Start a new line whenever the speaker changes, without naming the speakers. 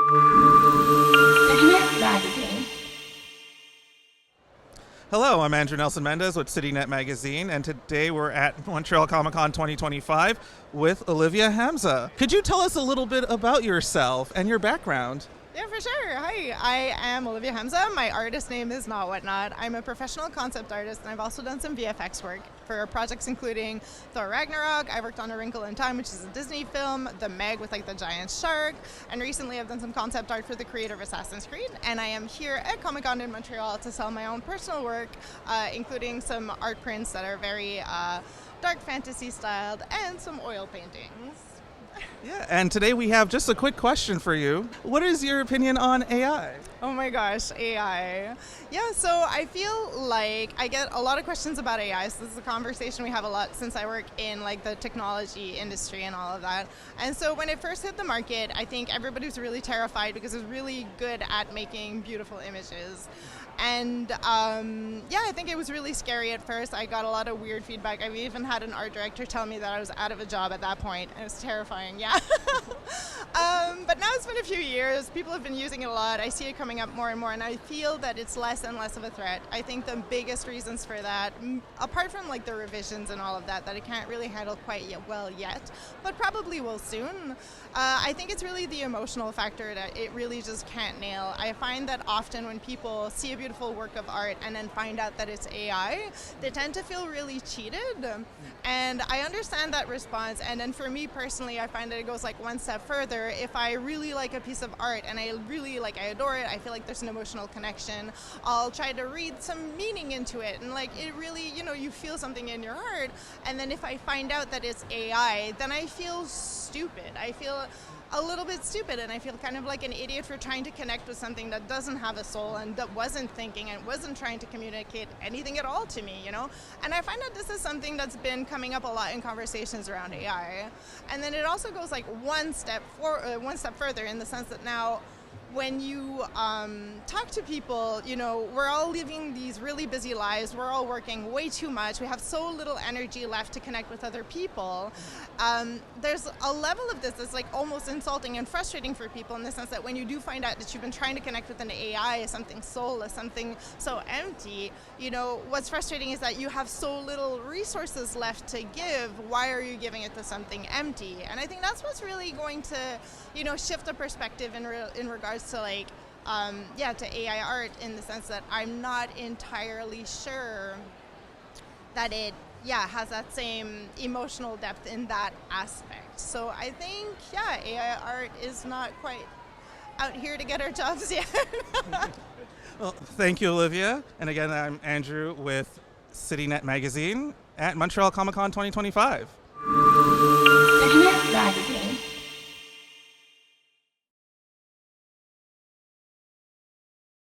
Citynet Magazine.
Hello, I'm Andrew Nelson Mendes with Citynet Magazine, and today we're at Montreal Comiccon 2025 with Olivia Hamza. Could you tell us a little bit about yourself and your background?
Yeah, for sure. Hi, I am Olivia Hamza. My artist name is NotWhatNot. I'm a professional concept artist, and I've also done some VFX work for projects including Thor Ragnarok. I worked on a Wrinkle in Time, which is a Disney film, The Meg with like the giant shark, and recently I've done some concept art for the creator of Assassin's Creed, and I am here at Comic-Con in Montreal to sell my own personal work, including some art prints that are very dark fantasy styled and some oil paintings.
Yeah, and today we have just a quick question for you. What is your opinion on AI?
Oh my gosh, AI. Yeah, so I feel like I get a lot of questions about AI. So this is a conversation we have a lot since I work in like the technology industry and all of that. And so when it first hit the market, I think everybody was really terrified because it was really good at making beautiful images. And yeah, I think it was really scary at first. I got a lot of weird feedback. I've even had an art director tell me that I was out of a job at that point. And it was terrifying, yeah. But now it's been a few years. People have been using it a lot. I see it coming up more and more, and I feel that it's less and less of a threat. I think the biggest reasons for that, apart from like the revisions and all of that, that it can't really handle quite well yet, but probably will soon. I think it's really the emotional factor that it really just can't nail. I find that often when people see a beautiful work of art and then find out that it's AI, they tend to feel really cheated. And I understand that response. And then for me personally, I find that it goes like one step further. If I really like a piece of art and I really like, I adore it, I feel like there's an emotional connection, I'll try to read some meaning into it. And like it really, you know, you feel something in your heart. And then if I find out that it's AI, then I feel stupid. I feel a little bit stupid, and I feel kind of like an idiot for trying to connect with something that doesn't have a soul and that wasn't thinking and wasn't trying to communicate anything at all to me, you know? And I find that this is something that's been coming up a lot in conversations around AI. And then it also goes like one step further in the sense that now when you talk to people, you know, we're all living these really busy lives. We're all working way too much. We have so little energy left to connect with other people. There's a level of this that's like almost insulting and frustrating for people in the sense that when you do find out that you've been trying to connect with an AI, something soulless, something so empty, you know, what's frustrating is that you have so little resources left to give. Why are you giving it to something empty? And I think that's what's really going to, you know, shift the perspective in regards to like, to AI art, in the sense that I'm not entirely sure that it, has that same emotional depth in that aspect. So I think, AI art is not quite out here to get our jobs yet.
Well, thank you, Olivia. And again, I'm Andrew with Citynet Magazine at Montreal Comiccon 2025.
Citynet Magazine.